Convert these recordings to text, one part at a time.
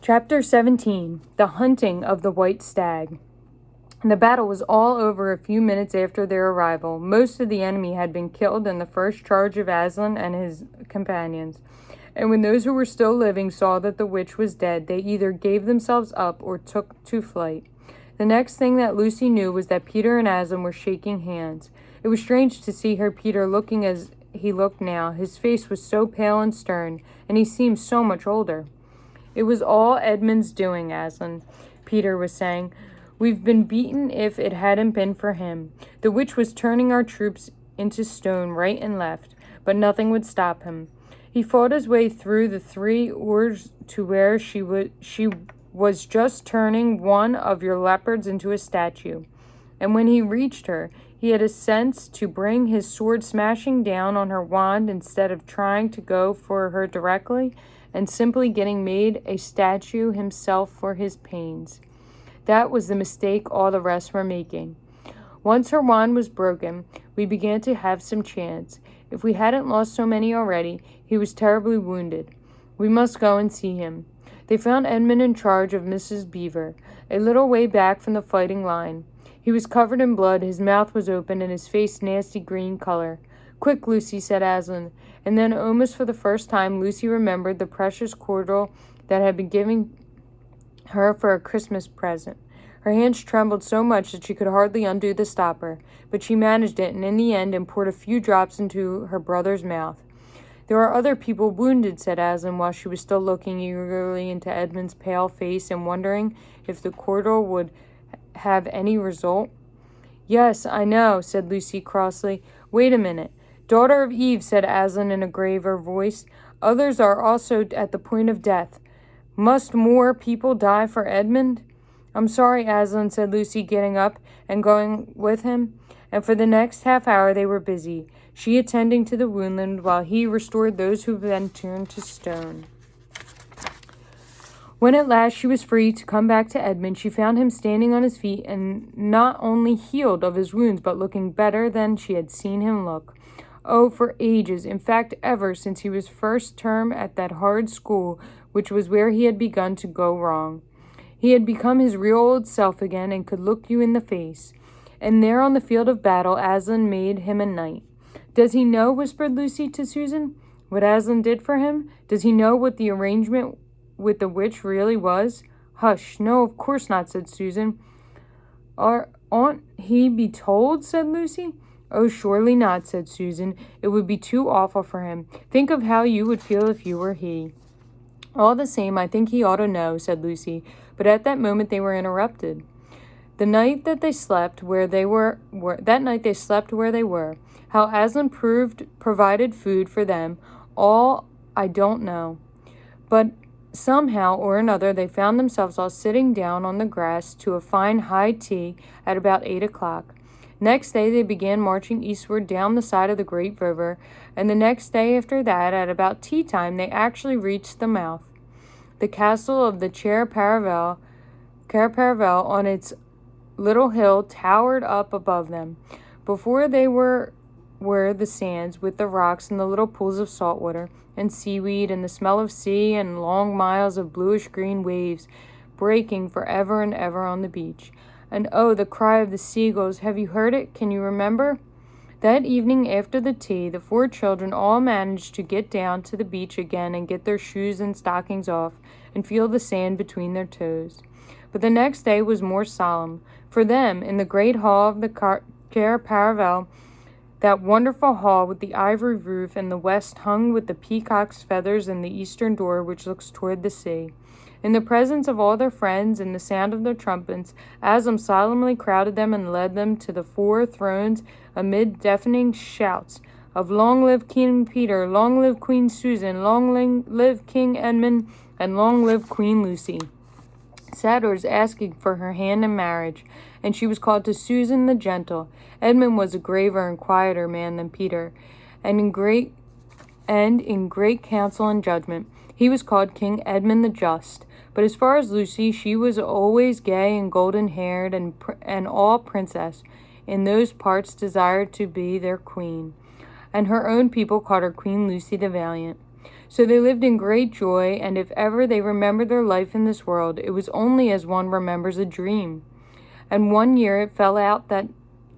Chapter 17. The Hunting of the White Stag. The battle was all over a few minutes after their arrival. Most of the enemy had been killed in the first charge of Aslan and his companions, and when those who were still living saw that the witch was dead, they either gave themselves up or took to flight. The next thing that Lucy knew was that Peter and Aslan were shaking hands. It was strange to see her Peter looking as he looked now. His face was so pale and stern, and he seemed so much older. "It was all Edmund's doing, Aslan," Peter was saying. "We've been beaten if it hadn't been for him. The witch was turning our troops into stone right and left, but nothing would stop him. He fought his way through the three oars to where she was just turning one of your leopards into a statue. And when he reached her, he had a sense to bring his sword smashing down on her wand instead of trying to go for her directly and simply getting made a statue himself for his pains. That was the mistake all the rest were making. Once her wand was broken, we began to have some chance. If we hadn't lost so many already, he was terribly wounded. We must go and see him." They found Edmund in charge of Mrs. Beaver, a little way back from the fighting line. He was covered in blood, his mouth was open, and his face nasty green color. "Quick, Lucy," said Aslan, and then almost for the first time Lucy remembered the precious cordial that had been given her for a Christmas present. Her hands trembled so much that she could hardly undo the stopper, but she managed it, and in the end poured a few drops into her brother's mouth. "There are other people wounded," said Aslan, while she was still looking eagerly into Edmund's pale face and wondering if the cordial would have any result. "Yes, I know," said Lucy crossly. "Wait a minute." "Daughter of Eve," said Aslan in a graver voice, "others are also at the point of death. Must more people die for Edmund?" "I'm sorry, Aslan," said Lucy, getting up and going with him, and for the next half hour they were busy, she attending to the wounded while he restored those who had been turned to stone. When at last she was free to come back to Edmund, she found him standing on his feet and not only healed of his wounds, but looking better than she had seen him look. Oh, for ages, in fact ever since he was first term at that hard school, which was where he had begun to go wrong. He had become his real old self again and could look you in the face. And there on the field of battle, Aslan made him a knight. "Does he know," whispered Lucy to Susan, "what Aslan did for him? Does he know what the arrangement with the witch really was?" "Hush, no, of course not," said Susan. "Oughtn't he be told?" said Lucy. "Oh, surely not," said Susan. "It would be too awful for him. Think of how you would feel if you were he." "All the same, I think he ought to know," said Lucy, but at that moment they were interrupted. That night they slept where they were. How Aslan provided food for them all, I don't know. But somehow or another they found themselves all sitting down on the grass to a fine high tea at about 8 o'clock. Next day they began marching eastward down the side of the great river, and the next day after that, at about tea time, they actually reached the mouth. The castle of the Cair Paravel on its little hill towered up above them. Before they were the sands with the rocks and the little pools of salt water and seaweed and the smell of sea and long miles of bluish-green waves breaking for ever and ever on the beach. And oh, the cry of the seagulls, have you heard it? Can you remember? That evening after the tea, the 4 children all managed to get down to the beach again and get their shoes and stockings off and feel the sand between their toes. But the next day was more solemn. For them, in the great hall of the Cair Paravel, that wonderful hall with the ivory roof and the west hung with the peacock's feathers and the eastern door which looks toward the sea. In the presence of all their friends and the sound of their trumpets, Aslan solemnly crowded them and led them to the 4 thrones amid deafening shouts of "Long live King Peter, long live Queen Susan, long live King Edmund, and long live Queen Lucy." Sador was asking for her hand in marriage, and she was called to Susan the Gentle. Edmund was a graver and quieter man than Peter, and in great counsel and judgment. He was called King Edmund the Just. But as far as Lucy, she was always gay and golden-haired and all princess. In those parts desired to be their queen. And her own people called her Queen Lucy the Valiant. So they lived in great joy, and if ever they remembered their life in this world, it was only as one remembers a dream. And one year it fell out that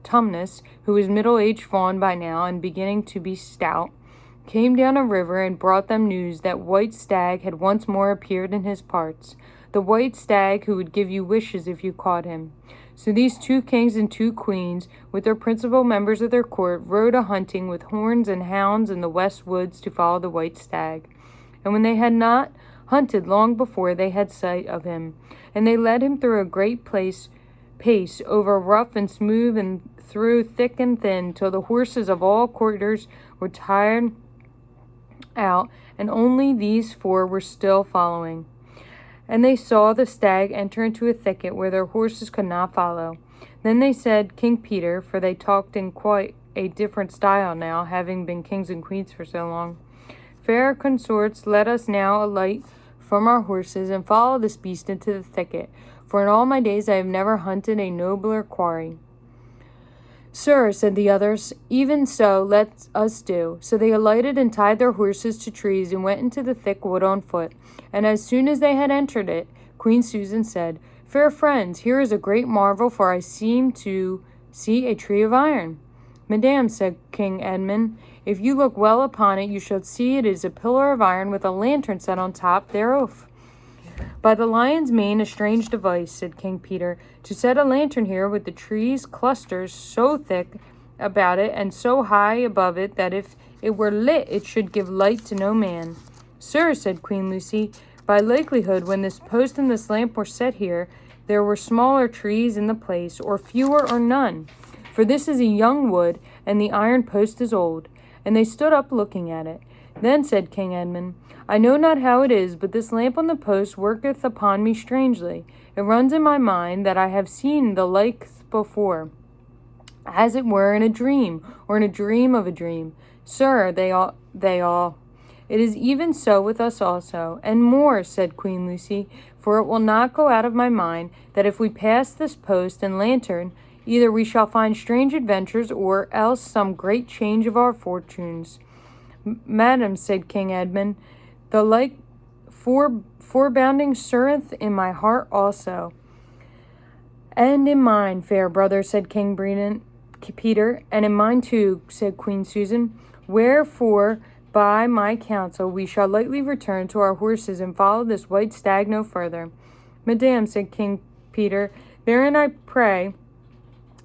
Tumnus, who was middle-aged fawn by now and beginning to be stout, came down a river and brought them news that White Stag had once more appeared in his parts, the White Stag who would give you wishes if you caught him. So these 2 kings and 2 queens, with their principal members of their court, rode a-hunting with horns and hounds in the west woods to follow the White Stag. And when they had not hunted long before, they had sight of him, and they led him through a great pace over rough and smooth and through thick and thin, till the horses of all quarters were tired out, and only these 4 were still following. And they saw the stag enter into a thicket where their horses could not follow. Then they said, King Peter, for they talked in quite a different style now, having been kings and queens for so long, fair consorts, let us now alight from our horses and follow this beast into the thicket, for in all my days I have never hunted a nobler quarry. Sir, said the others, even so let us do. So they alighted and tied their horses to trees and went into the thick wood on foot. And as soon as they had entered it, Queen Susan said, Fair friends, here is a great marvel, for I seem to see a tree of iron. Madame, said King Edmund, if you look well upon it, you shall see it is a pillar of iron with a lantern set on top thereof. By the lion's mane, a strange device, said King Peter, to set a lantern here with the trees clusters so thick about it and so high above it that if it were lit it should give light to no man. Sir, said Queen Lucy, by likelihood when this post and this lamp were set here, there were smaller trees in the place, or fewer or none. For this is a young wood, and the iron post is old. And they stood up looking at it. Then said King Edmund, I know not how it is, but this lamp on the post worketh upon me strangely. It runs in my mind that I have seen the like before, as it were in a dream, or in a dream of a dream. Sir, they all. It is even so with us also, and more, said Queen Lucy, for it will not go out of my mind that if we pass this post and lantern, either we shall find strange adventures, or else some great change of our fortunes. Madam, said King Edmund, the like forebounding stirreth in my heart also. And in mine, fair brother, said King Peter, and in mine too, said Queen Susan. Wherefore, by my counsel, we shall lightly return to our horses and follow this white stag no further. Madame, said King Peter, therein I pray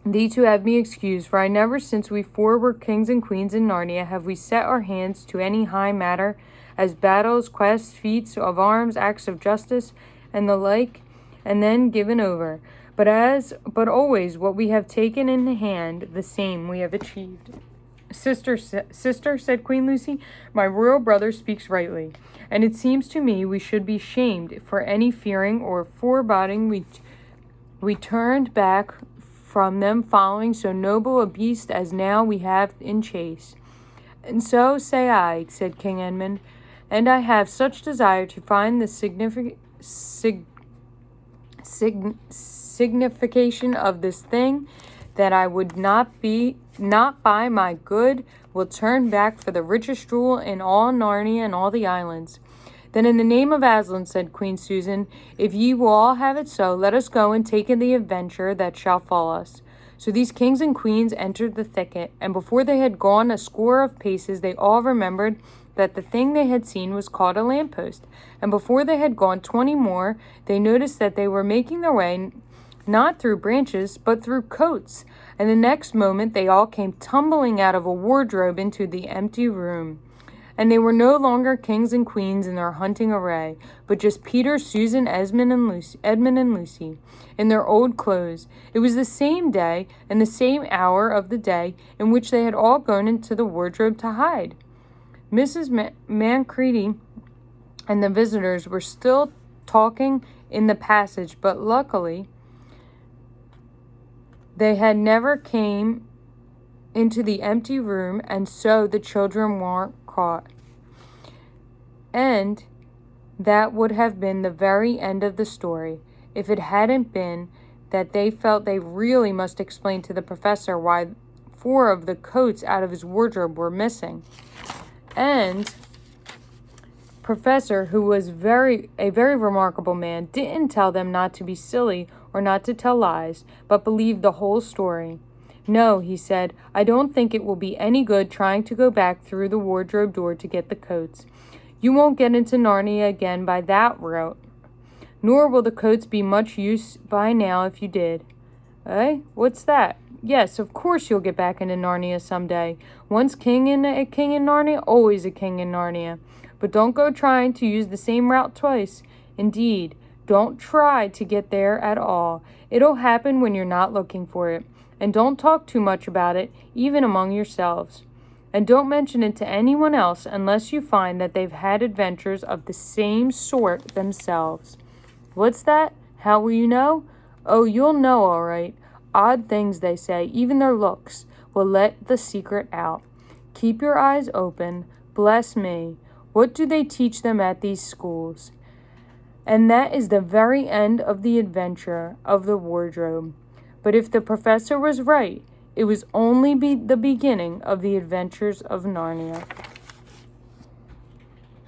thee to have me excused, for I never since we 4 were kings and queens in Narnia have we set our hands to any high matter, as battles, quests, feats of arms, acts of justice, and the like, and then given over. But always what we have taken in hand, the same we have achieved. Sister, said Queen Lucy, my royal brother speaks rightly, and it seems to me we should be shamed for any fearing or foreboding we turned back from them following so noble a beast as now we have in chase. And so say I, said King Edmund, and I have such desire to find the signification of this thing that I would not by my good will turn back for the richest jewel in all Narnia and all the islands. Then in the name of Aslan, said Queen Susan, if ye will all have it so, let us go and take in the adventure that shall fall us. So these kings and queens entered the thicket, and before they had gone a score of paces, they all remembered that the thing they had seen was called a lamppost. And before they had gone 20 more, they noticed that they were making their way not through branches, but through coats. And the next moment they all came tumbling out of a wardrobe into the empty room. And they were no longer kings and queens in their hunting array, but just Peter, Susan, Edmund, and Lucy, in their old clothes. It was the same day and the same hour of the day in which they had all gone into the wardrobe to hide. Mrs. Macready and the visitors were still talking in the passage, but luckily they had never came into the empty room, and so the children weren't caught. And that would have been the very end of the story, if it hadn't been that they felt they really must explain to the professor why 4 of the coats out of his wardrobe were missing. And professor, who was a very remarkable man, didn't tell them not to be silly or not to tell lies, but believed the whole story. No, he said, I don't think it will be any good trying to go back through the wardrobe door to get the coats. You won't get into Narnia again by that route. Nor will the coats be much use by now if you did. Eh? What's that? Yes, of course you'll get back into Narnia someday. Once a king in Narnia, always a king in Narnia. But don't go trying to use the same route twice. Indeed, don't try to get there at all. It'll happen when you're not looking for it. And don't talk too much about it, even among yourselves. And don't mention it to anyone else unless you find that they've had adventures of the same sort themselves. What's that? How will you know? Oh, you'll know all right. Odd things, they say, even their looks, will let the secret out. Keep your eyes open. Bless me. What do they teach them at these schools? And that is the very end of the adventure of the wardrobe. But if the professor was right, it was only the beginning of the adventures of Narnia.